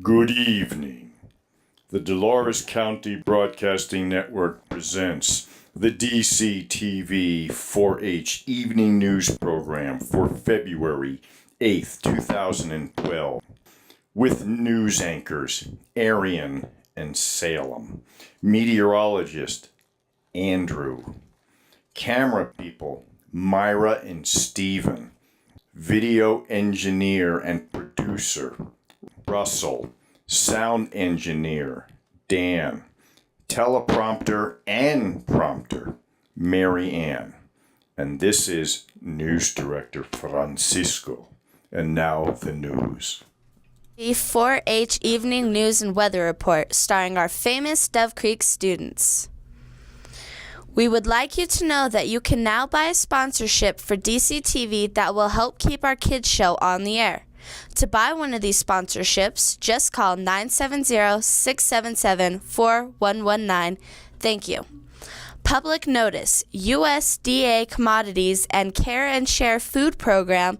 Good evening. The Dolores County Broadcasting Network presents the DCTV 4-H Evening News Program for February 8th, 2012, with news anchors Arian and Salem, meteorologist Andrew, camera people Myra and Stephen, video engineer and producer Russell, sound engineer Dan, teleprompter and prompter Mary Ann, and this is news director Francisco. And now the news. The 4-H Evening News and Weather Report, starring our famous Dove Creek students. We would like you to know that you can now buy a sponsorship for DCTV that will help keep our kids show on the air. To buy one of these sponsorships, just call 970-677-4119. Thank you. Public notice: USDA Commodities and Care and Share Food Program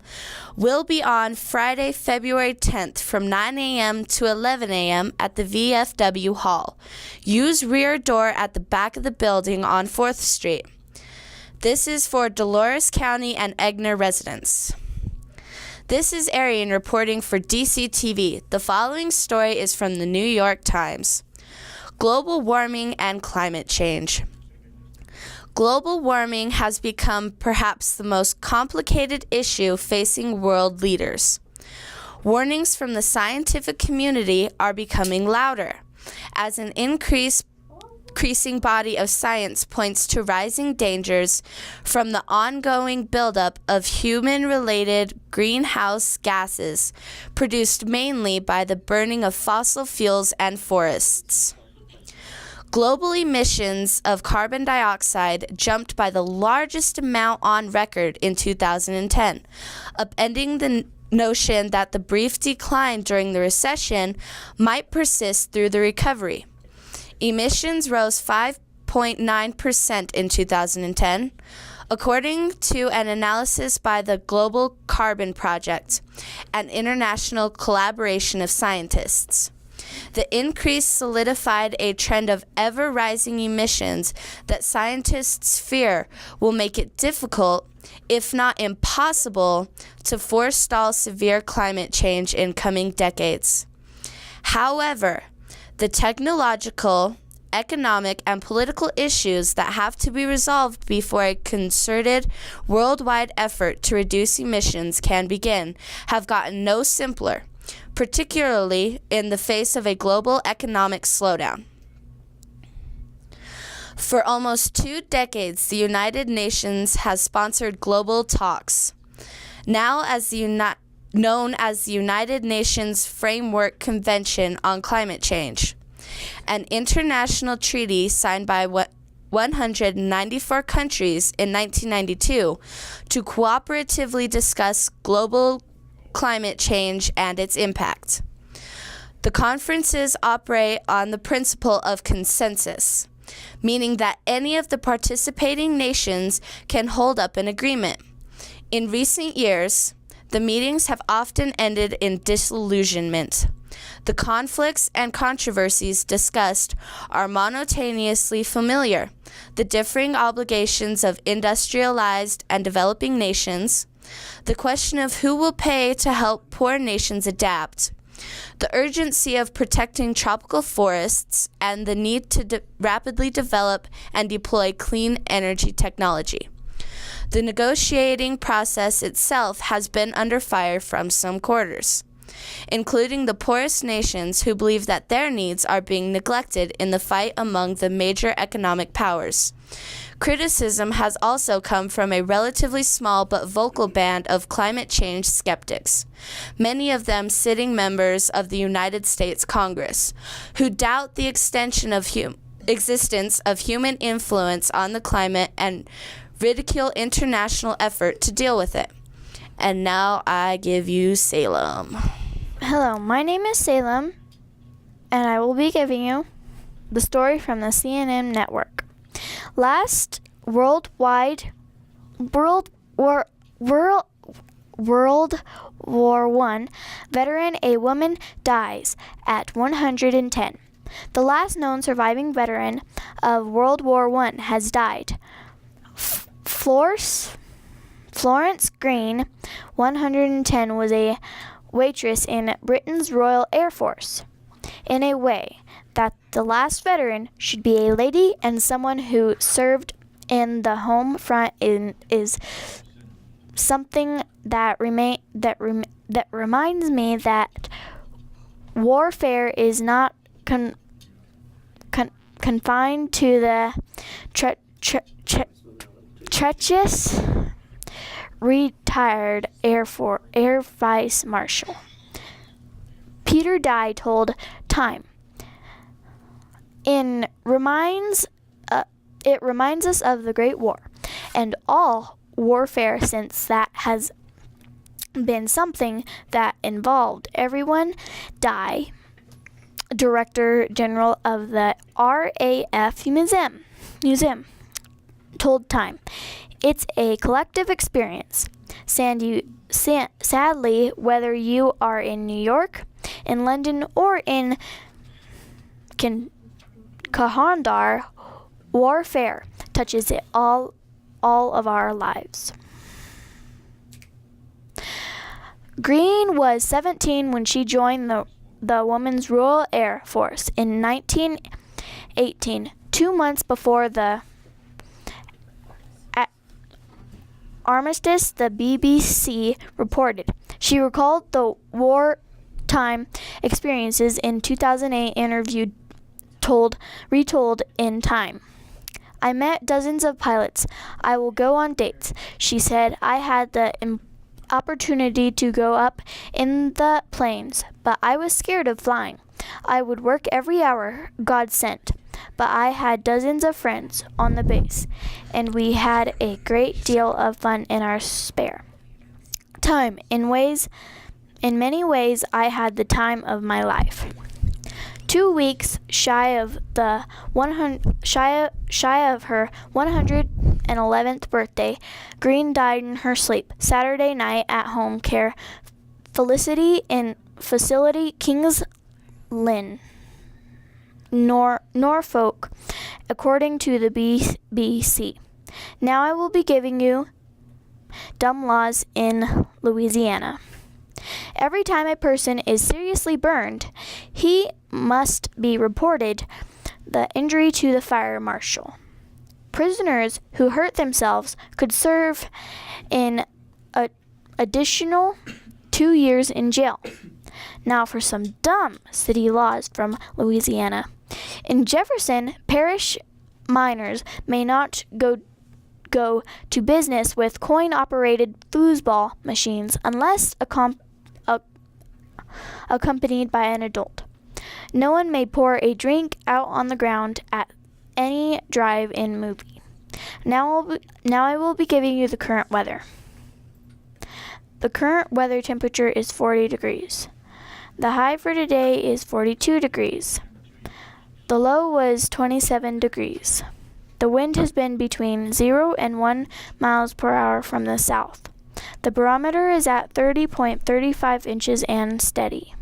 will be on Friday, February 10th from 9 a.m. to 11 a.m. at the VFW Hall. Use rear door at the back of the building on 4th Street. This is for Dolores County and Egner residents. This is Arian reporting for DCTV. The following story is from the New York Times. Global warming and climate change. Global warming has become perhaps the most complicated issue facing world leaders. Warnings from the scientific community are becoming louder, as an increasing body of science points to rising dangers from the ongoing buildup of human-related greenhouse gases produced mainly by the burning of fossil fuels and forests. Global emissions of carbon dioxide jumped by the largest amount on record in 2010, upending the notion that the brief decline during the recession might persist through the recovery. Emissions rose 5.9% in 2010, according to an analysis by the Global Carbon Project, an international collaboration of scientists. The increase solidified a trend of ever-rising emissions that scientists fear will make it difficult, if not impossible, to forestall severe climate change in coming decades. However, the technological, economic, and political issues that have to be resolved before a concerted worldwide effort to reduce emissions can begin have gotten no simpler, particularly in the face of a global economic slowdown. For almost 2 decades, the United Nations has sponsored global talks, now known as the United Nations Framework Convention on Climate Change, an international treaty signed by 194 countries in 1992 to cooperatively discuss global climate change and its impact. The conferences operate on the principle of consensus, meaning that any of the participating nations can hold up an agreement. In recent years, the meetings have often ended in disillusionment. The conflicts and controversies discussed are monotonously familiar: the differing obligations of industrialized and developing nations, the question of who will pay to help poor nations adapt, the urgency of protecting tropical forests, and the need to rapidly develop and deploy clean energy technology. The negotiating process itself has been under fire from some quarters, including the poorest nations who believe that their needs are being neglected in the fight among the major economic powers. Criticism has also come from a relatively small but vocal band of climate change skeptics, many of them sitting members of the United States Congress, who doubt the existence of human influence on the climate and ridicule international effort to deal with it. And now I give you Salem. Hello, my name is Salem, and I will be giving you the story from the CNN network. Last worldwide War I veteran, a woman, dies at 110. The last known surviving veteran of World War I has died. Florence Green, 110, was a waitress in Britain's Royal Air Force. In a way that the last veteran should be a lady and someone who served in the home front is something that reminds me that warfare is not confined to the treacherous retired Air Vice Marshal. Peter Dye told Time. It reminds us of the Great War and all warfare since that has been something that involved everyone. Dye, Director General of the RAF Museum, told Time. It's a collective experience. Sadly, whether you are in New York, in London, or in Kandahar, warfare touches it all of our lives. Green was 17 when she joined the Women's Royal Air Force in 1918, 2 months before the armistice, the BBC reported. She recalled the wartime experiences in 2008 interview retold in Time. I met dozens of pilots. I will go on dates. She said, I had the opportunity to go up in the planes, but I was scared of flying. I would work every hour God sent, but I had dozens of friends on the base, and we had a great deal of fun in our spare time. In many ways, I had the time of my life. 2 weeks shy of her 111th birthday, Green died in her sleep Saturday night at home care facility Kings Lynn, Norfolk, according to the BBC. Now I will be giving you dumb laws in Louisiana. Every time a person is seriously burned, he must be reported the injury to the fire marshal. Prisoners who hurt themselves could serve an additional 2 years in jail. Now for some dumb city laws from Louisiana. In Jefferson Parish, minors may not go to business with coin-operated foosball machines unless accompanied by an adult. No one may pour a drink out on the ground at any drive-in movie. Now I will be giving you the current weather. The current weather temperature is 40 degrees. The high for today is 42 degrees. The low was 27 degrees. The wind has been between 0 and 1 miles per hour from the south. The barometer is at 30.35 inches and steady.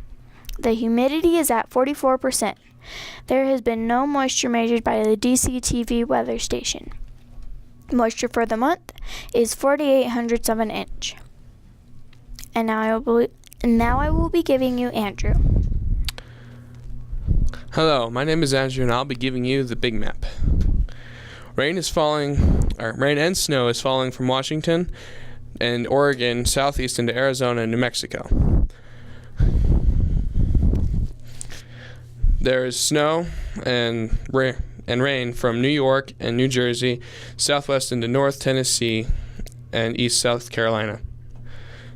The humidity is at 44%. There has been no moisture measured by the DCTV weather station. Moisture for the month is 4800ths of an inch. And now I will be giving you Andrew. Hello, my name is Andrew, and I'll be giving you the big map. Rain and snow is falling from Washington and Oregon southeast into Arizona and New Mexico. There is snow and rain from New York and New Jersey southwest into North Tennessee and East South Carolina.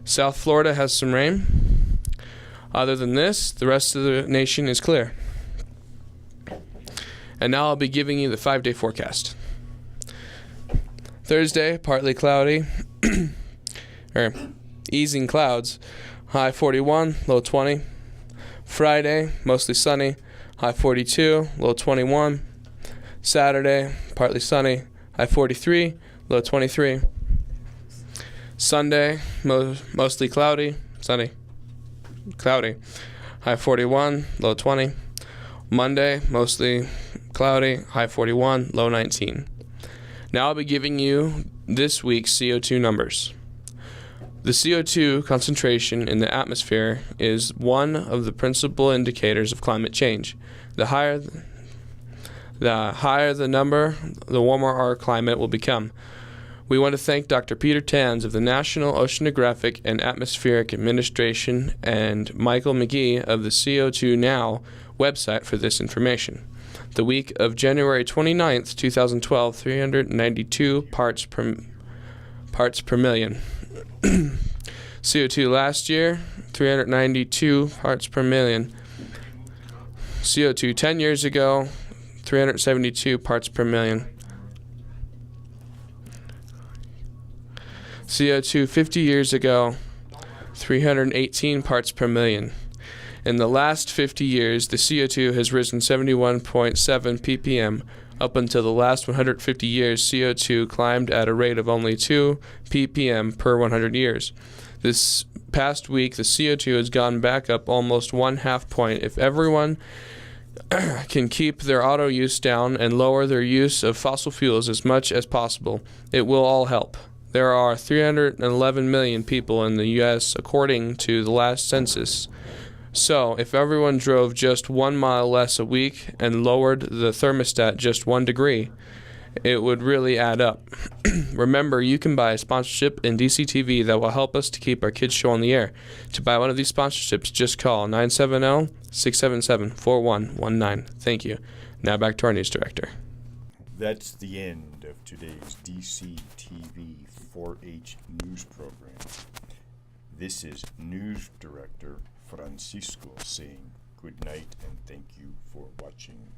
South Florida has some rain. Other than this, the rest of the nation is clear. And now I'll be giving you the 5-day forecast. Thursday, partly cloudy, easing clouds, high 41, low 20. Friday, mostly sunny, high 42, low 21. Saturday, partly sunny, high 43, low 23. Sunday, mostly cloudy, sunny, cloudy. High 41, low 20. Monday, mostly cloudy, high 41, low 19. Now I'll be giving you this week's CO2 numbers. The CO2 concentration in the atmosphere is one of the principal indicators of climate change. The higher the number, the warmer our climate will become. We want to thank Dr. Peter Tans of the National Oceanographic and Atmospheric Administration and Michael McGee of the CO2 Now website for this information. The week of January 29th, 2012, 392 parts per million. CO2 last year, 392 parts per million. CO2 10 years ago, 372 parts per million. CO2 50 years ago, 318 parts per million. In the last 50 years, the CO2 has risen 71.7 ppm. Up until the last 150 years, CO2 climbed at a rate of only 2 ppm per 100 years. This past week, the CO2 has gone back up almost 1/2 point. If everyone can keep their auto use down and lower their use of fossil fuels as much as possible, it will all help. There are 311 million people in the U.S. according to the last census. So, if everyone drove just 1 mile less a week and lowered the thermostat just 1 degree, it would really add up. Remember, you can buy a sponsorship in DCTV that will help us to keep our kids' show on the air. To buy one of these sponsorships, just call 970-677-4119. Thank you. Now back to our news director. That's the end of today's DCTV 4-H news program. This is News Director Francisco saying good night and thank you for watching.